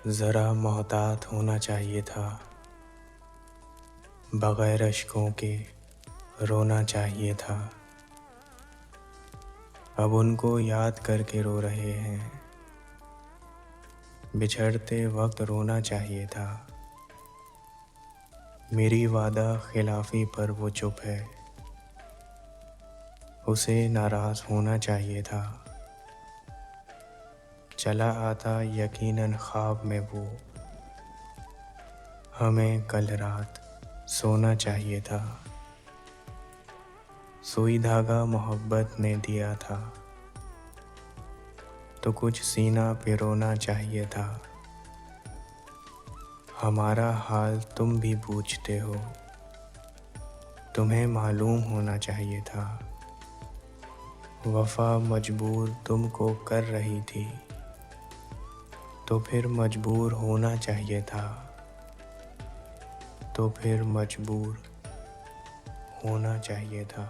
ज़रा मोहतात होना चाहिए था, बग़ैर अश्कों के रोना चाहिए था। अब उनको याद करके रो रहे हैं, बिछड़ते वक्त रोना चाहिए था। मेरी वादा खिलाफ़ी पर वो चुप है, उसे नाराज़ होना चाहिए था। चला आता यकीनन ख्वाब में वो, हमें कल रात सोना चाहिए था। सुई धागा मोहब्बत ने दिया था, तो कुछ सीना पिरोना चाहिए था। हमारा हाल तुम भी पूछते हो, तुम्हें मालूम होना चाहिए था। वफ़ा मजबूर तुमको कर रही थी, तो फिर मजबूर होना चाहिए था। तो फिर मजबूर होना चाहिए था।